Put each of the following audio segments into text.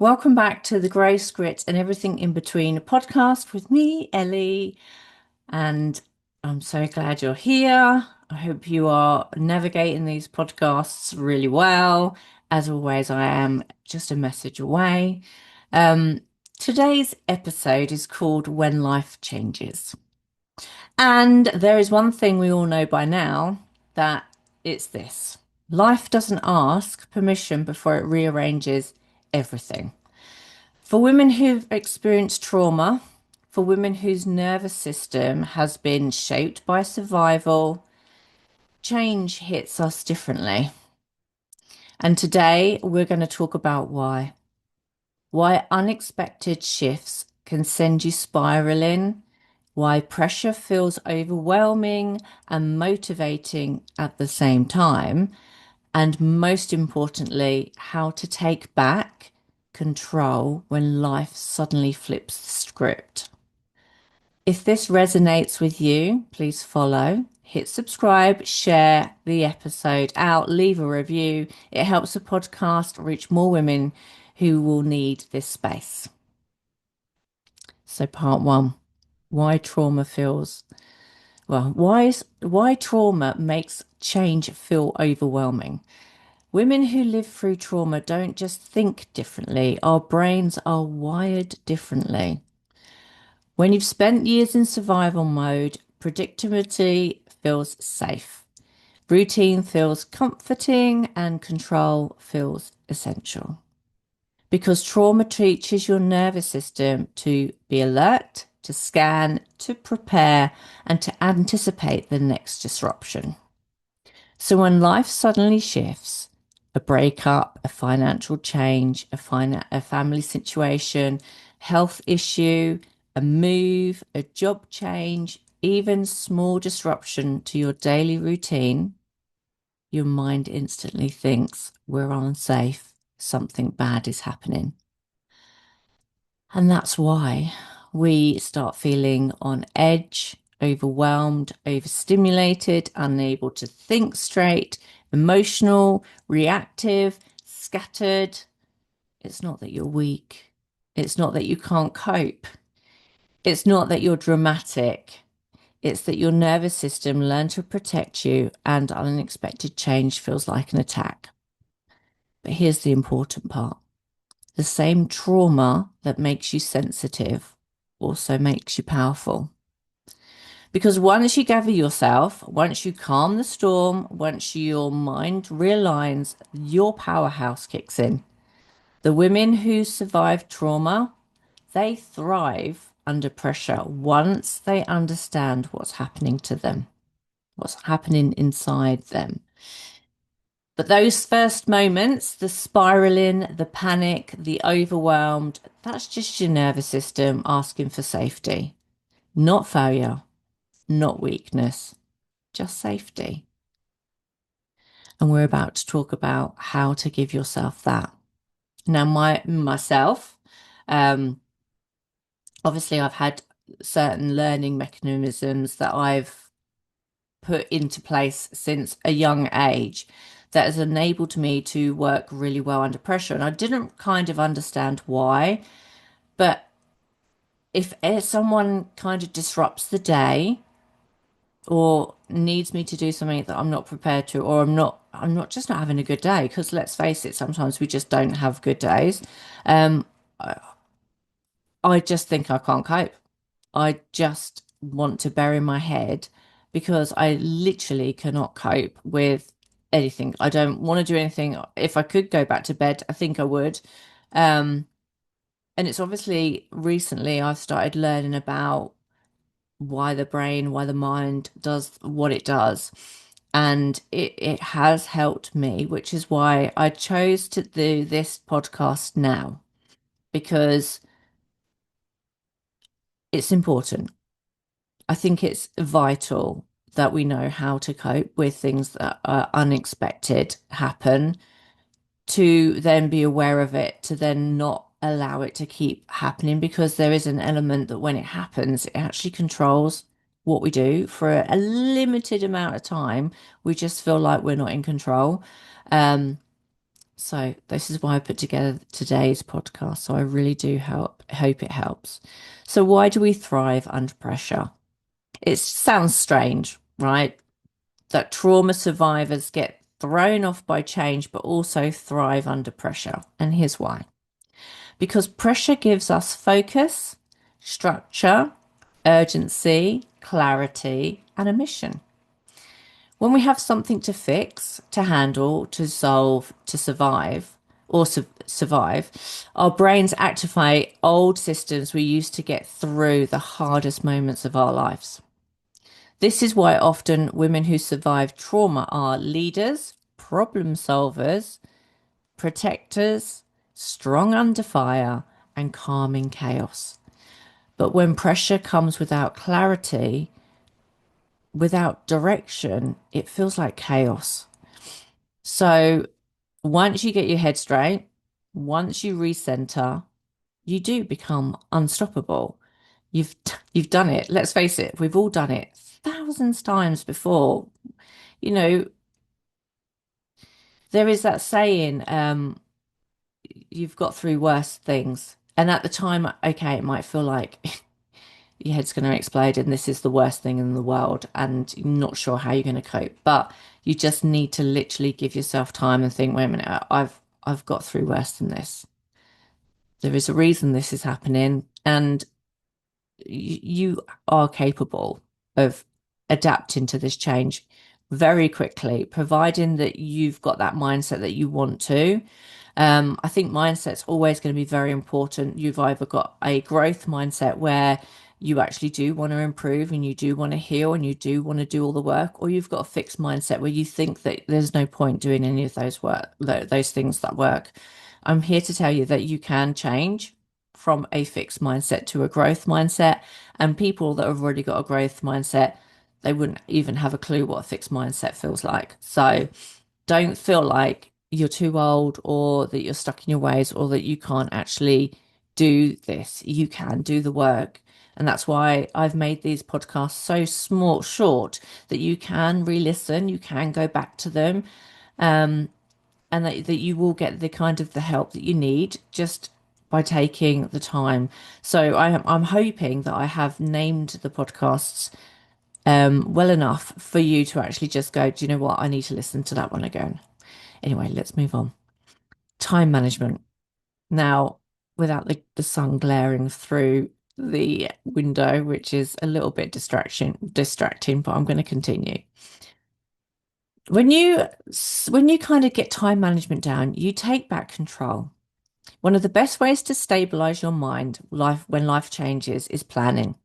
Welcome back to the Grey Grit and Everything in Between podcast with me, Ellie. And I'm so glad you're here. I hope you are navigating these podcasts really well. As always, I am just a message away. Um, Today's episode is called When Life Changes. And there is one thing we all know by now that it's this: life doesn't ask permission before it rearranges everything. For women who've experienced trauma, for women whose nervous system has been shaped by survival, change hits us differently. And today we're going to talk about why. Why unexpected shifts can send you spiraling, why pressure feels overwhelming and motivating at the same time, and most importantly, how to take back control when life suddenly flips the script. If this resonates with you, please follow, hit subscribe, share the episode out, leave a review. It helps the podcast reach more women who will need this space. So, part one: why trauma feels why trauma makes change feel overwhelming. Women who live through trauma don't just think differently, our brains are wired differently. When you've spent years in survival mode, predictability feels safe, routine feels comforting, and control feels essential. Because trauma teaches your nervous system to be alert, to scan, to prepare, and to anticipate the next disruption. So when life suddenly shifts, a breakup, a financial change, a family situation, health issue, a move, a job change, even small disruption to your daily routine, your mind instantly thinks we're unsafe, something bad is happening. And that's why we start feeling on edge, overwhelmed, overstimulated, unable to think straight, emotional, reactive, scattered. It's not that you're weak. It's not that you can't cope. It's not that you're dramatic. It's that your nervous system learned to protect you and unexpected change feels like an attack. But here's the important part: the same trauma that makes you sensitive also makes you powerful. Because once you gather yourself, once you calm the storm, once your mind realigns, your powerhouse kicks in. The women who survive trauma, they thrive under pressure once they understand what's happening to them, what's happening inside them. But those first moments, the spiraling, the panic, the overwhelmed, that's just your nervous system asking for safety. Not failure, not weakness, just safety. And we're about to talk about how to give yourself that. Now, myself, um, obviously I've had certain learning mechanisms that I've put into place since a young age that has enabled me to work really well under pressure. And I didn't kind of understand why, but if someone kind of disrupts the day or needs me to do something that I'm not prepared to, or I'm not just not having a good day, because let's face it, sometimes we just don't have good days. Um, I just think I can't cope. I just want to bury my head because I literally cannot cope with anything. I don't want to do anything. If I could go back to bed, I think I would. Um, and it's obviously recently I've started learning about why the brain, why the mind does what it does. And it has helped me, which is why I chose to do this podcast now, because it's important. I think it's vital that we know how to cope with things that are unexpected happen, to then be aware of it, to then not allow it to keep happening, because there is an element that when it happens, it actually controls what we do for a limited amount of time. We just feel like we're not in control. Um, So this is why I put together today's podcast. So I really do hope it helps. So why do we thrive under pressure? It sounds strange, right? That trauma survivors get thrown off by change, but also thrive under pressure. And here's why. Because pressure gives us focus, structure, urgency, clarity, and a mission. When we have something to fix, to handle, to solve, to survive, or survive, our brains activate old systems we used to get through the hardest moments of our lives. This is why often women who survive trauma are leaders, problem solvers, protectors, strong under fire, and calm in chaos. But when pressure comes without clarity, without direction, it feels like chaos. So once you get your head straight, once you recenter, you do become unstoppable. You've done it. Let's face it, we've all done it thousands times before. You know, there is that saying, you've got through worse things. And at the time, okay, it might feel like your head's going to explode and this is the worst thing in the world and you're not sure how you're going to cope. But you just need to literally give yourself time and think, wait a minute, I've got through worse than this. There is a reason this is happening, and you are capable of adapting to this change very quickly, providing that you've got that mindset that you want to. I think mindset's always going to be very important. You've either got a growth mindset where you actually do want to improve and you do want to heal and you do want to do all the work, or you've got a fixed mindset where you think that there's no point doing any of those things that work. I'm here to tell you that you can change from a fixed mindset to a growth mindset. And people that have already got a growth mindset, they wouldn't even have a clue what a fixed mindset feels like. So don't feel like you're too old or that you're stuck in your ways or that you can't actually do this. You can do the work. And that's why I've made these podcasts so small, short, that you can re-listen, you can go back to them, and that you will get the kind of the help that you need just by taking the time. So I'm hoping that I have named the podcasts well enough for you to actually just go, do you know what? I need to listen to that one again. Anyway, let's move on. Time management. Now, without the sun glaring through the window, which is a little bit distracting, but I'm going to continue. When you kind of get time management down, you take back control. One of the best ways to stabilize your mind when life changes is planning.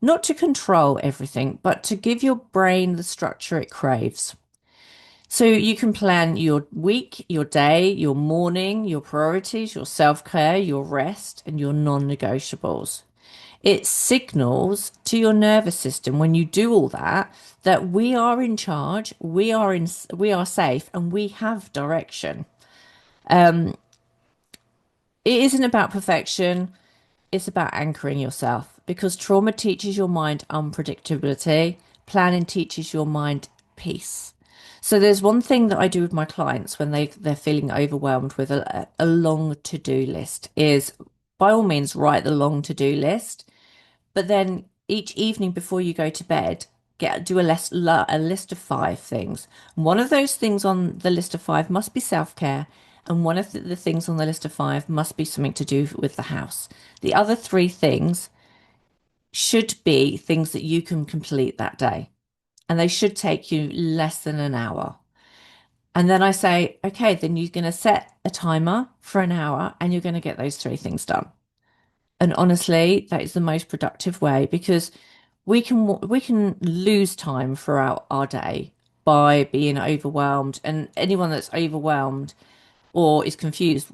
Not to control everything, but to give your brain the structure it craves. So you can plan your week, your day, your morning, your priorities, your self-care, your rest, and your non-negotiables. It signals to your nervous system when you do all that that we are in charge, we are safe, and we have direction. It isn't about perfection. It's about anchoring yourself because trauma teaches your mind unpredictability. Planning teaches your mind peace. So there's one thing that I do with my clients when they're feeling overwhelmed with a long to-do list is by all means write the long to-do list, but then each evening before you go to bed, do a list of 5 things. One of those things on the list of 5 must be self-care, and one of the things on the list of 5 must be something to do with the house. The other 3 things should be things that you can complete that day, and they should take you less than an hour. And then I say, okay, then you're going to set a timer for an hour and you're going to get those 3 things done. And honestly, that is the most productive way because we can lose time throughout our day by being overwhelmed. And anyone that's overwhelmed or is confused,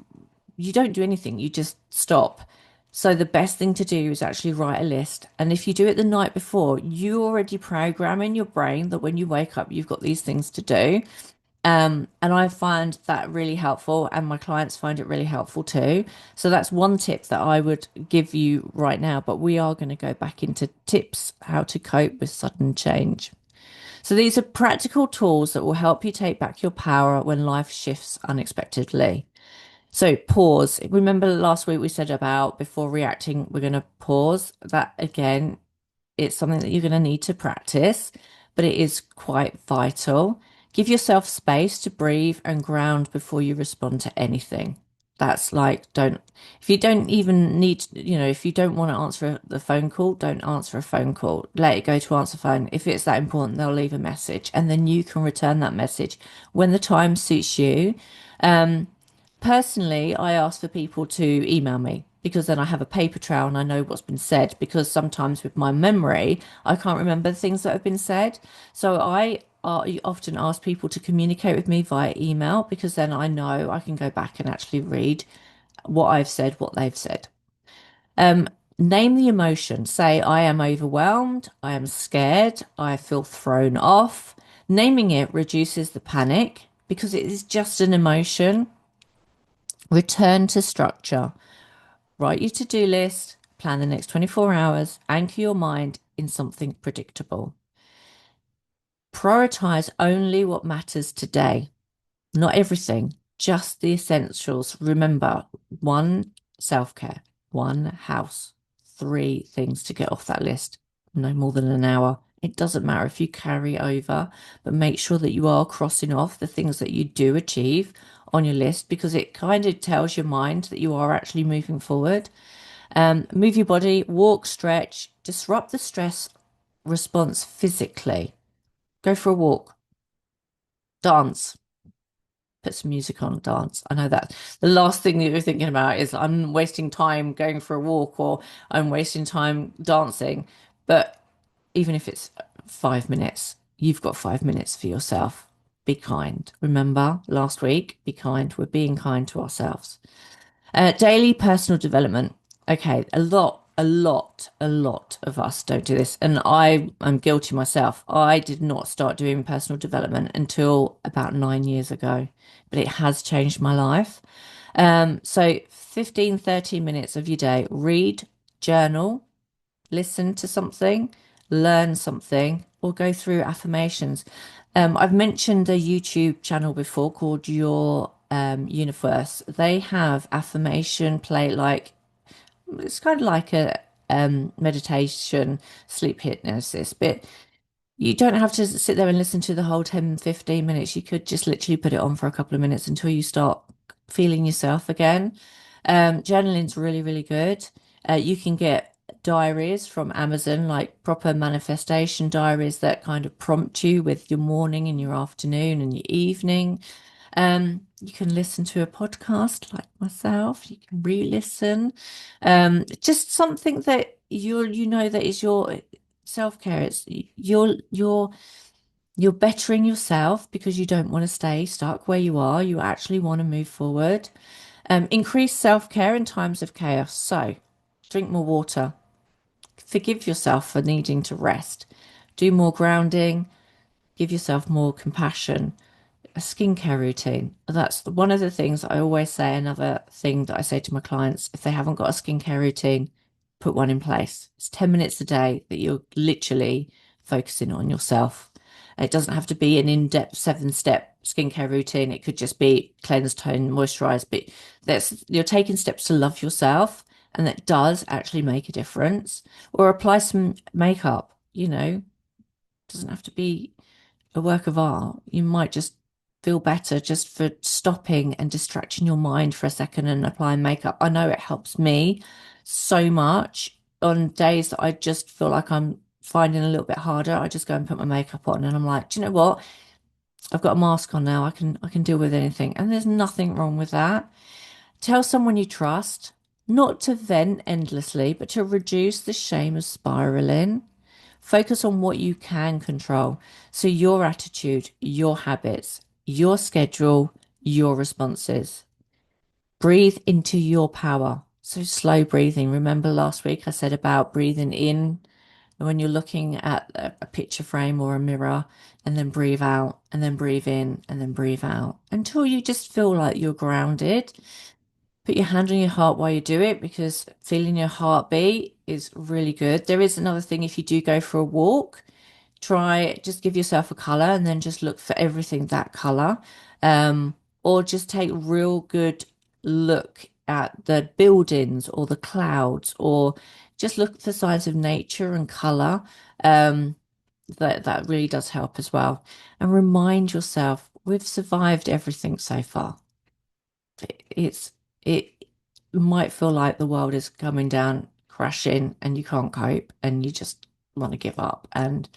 you don't do anything, you just stop. So the best thing to do is actually write a list. And if you do it the night before, you already program in your brain that when you wake up, you've got these things to do. And I find that really helpful, and my clients find it really helpful too. So that's one tip that I would give you right now. But we are going to go back into tips how to cope with sudden change. So these are practical tools that will help you take back your power when life shifts unexpectedly. So pause. Remember last week we said about before reacting, we're going to pause. That again, it's something that you're going to need to practice, but it is quite vital. Give yourself space to breathe and ground before you respond to anything. That's like, don't, if you don't even need, if you don't want to answer the phone call, don't answer a phone call. Let it go to answer phone. If it's that important, they'll leave a message and then you can return that message when the time suits you. Um, Personally, I ask for people to email me because then I have a paper trail and I know what's been said. Because sometimes with my memory, I can't remember the things that have been said. So I often ask people to communicate with me via email because then I know I can go back and actually read what I've said, what they've said. Um, Name the emotion. Say, I am overwhelmed, I am scared, I feel thrown off. Naming it reduces the panic because it is just an emotion. Return to structure. Write your to-do list, plan the next 24 hours, anchor your mind in something predictable. Prioritize only what matters today, not everything, just the essentials. Remember, one, self-care, one, house, three things to get off that list, no more than an hour. It doesn't matter if you carry over, but make sure that you are crossing off the things that you do achieve on your list because it kind of tells your mind that you are actually moving forward. Move your body, walk, stretch, disrupt the stress response physically. Go for a walk, dance, put some music on, dance. I know that the last thing that you're thinking about is I'm wasting time going for a walk or I'm wasting time dancing. But even if it's 5 minutes, you've got 5 minutes for yourself. Be kind. Remember last week, be kind. We're being kind to ourselves. Daily personal development. Okay, a lot of us don't do this. And I am guilty myself. I did not start doing personal development until about 9 years ago, but it has changed my life. So 15, 30 minutes of your day, read, journal, listen to something, learn something, or go through affirmations. I've mentioned a YouTube channel before called Your Universe. They have affirmation play like it's kind of like a meditation, sleep hypnosis, but you don't have to sit there and listen to the whole 10, 15 minutes. You could just literally put it on for a couple of minutes until you start feeling yourself again. Journaling's really, really good. You can get diaries from Amazon, like proper manifestation diaries that kind of prompt you with your morning and your afternoon and your evening. You can listen to a podcast like myself. You can re-listen. Just something that you know that is your self-care. It's you're bettering yourself because you don't want to stay stuck where you are. You actually want to move forward. Increase self-care in times of chaos. So, drink more water. Forgive yourself for needing to rest. Do more grounding. Give yourself more compassion. A skincare routine. That's one of the things I always say. Another thing that I say to my clients, if they haven't got a skincare routine, put one in place. It's 10 minutes a day that you're literally focusing on yourself. It doesn't have to be an in-depth 7-step skincare routine. It could just be cleanse, tone, moisturize, but you're taking steps to love yourself, and that does actually make a difference. Or apply some makeup, doesn't have to be a work of art. You might just feel better just for stopping and distracting your mind for a second and applying makeup. I know it helps me so much on days that I just feel like I'm finding a little bit harder. I just go and put my makeup on and I'm like, do you know what? I've got a mask on now. I can deal with anything. And there's nothing wrong with that. Tell someone you trust, not to vent endlessly, but to reduce the shame of spiraling. Focus on what you can control. So, your attitude, your habits, your schedule, your responses. Breathe into your power. So, slow breathing. Remember last week I said about breathing in when you're looking at a picture frame or a mirror, and then breathe out, and then breathe in, and then breathe out until you just feel like you're grounded. Put your hand on your heart while you do it because feeling your heartbeat is really good. There is another thing if you do go for a walk, Try just give yourself a color and then just look for everything that color. Um, or just take real good look at the buildings or the clouds, or just look for signs of nature and color. Um, that really does help as well. And remind yourself, we've survived everything so far. It's it might feel like the world is coming down, crashing, and you can't cope, and you just want to give up, and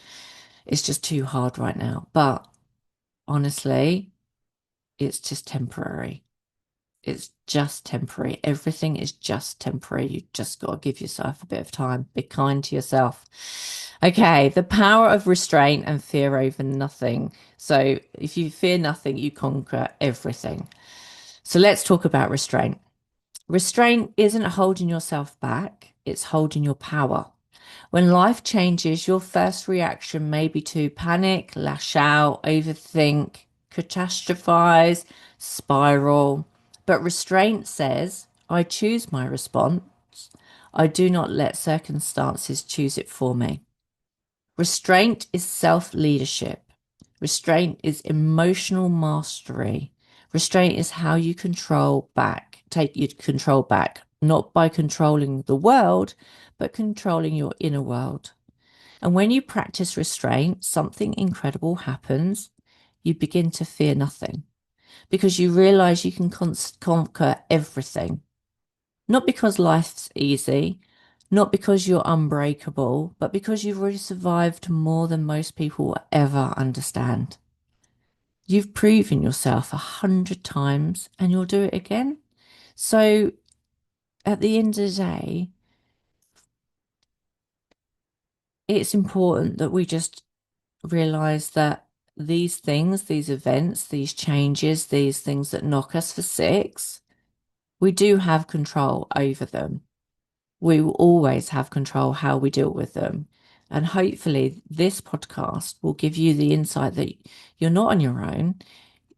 it's just too hard right now. But honestly, it's just temporary. It's just temporary. Everything is just temporary. You just got to give yourself a bit of time. Be kind to yourself. Okay, the power of restraint and fear over nothing. So if you fear nothing, you conquer everything. So let's talk about restraint. Restraint isn't holding yourself back, it's holding your power. When life changes, your first reaction may be to panic, lash out, overthink, catastrophize, spiral. But restraint says, I choose my response. I do not let circumstances choose it for me. Restraint is self leadership. Restraint is emotional mastery. Restraint is how you control back, take your control back, not by controlling the world, but controlling your inner world. And when you practice restraint, something incredible happens. You begin to fear nothing because you realize you can conquer everything. Not because life's easy, not because you're unbreakable, but because you've already survived more than most people will ever understand. You've proven yourself 100 times and you'll do it again. So at the end of the day, it's important that we just realize that these things, these events, these changes, these things that knock us for six, we do have control over them. We will always have control how we deal with them. And hopefully, this podcast will give you the insight that you're not on your own.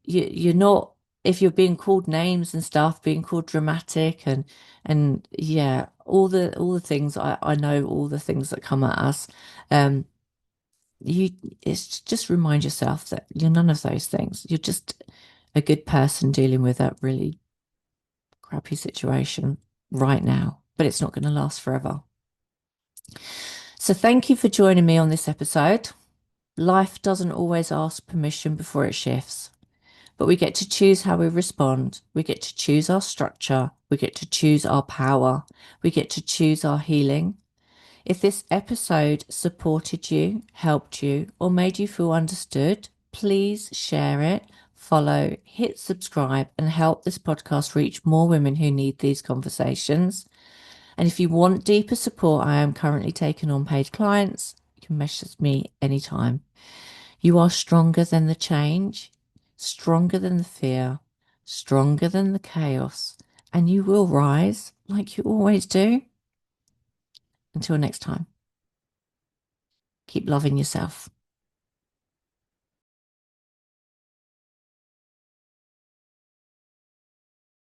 You're not, if you're being called names and stuff, being called dramatic and yeah, all the things I know, all the things that come at us. Um, you it's just remind yourself that you're none of those things. You're just a good person dealing with a really crappy situation right now, but it's not going to last forever. So thank you for joining me on this episode. Life doesn't always ask permission before it shifts, but we get to choose how we respond. We get to choose our structure. We get to choose our power. We get to choose our healing. If this episode supported you, helped you, or made you feel understood, please share it, follow, hit subscribe, and help this podcast reach more women who need these conversations. And if you want deeper support, I am currently taking on paid clients. You can message me anytime. You are stronger than the change, stronger than the fear, stronger than the chaos, and you will rise like you always do. Until next time, keep loving yourself.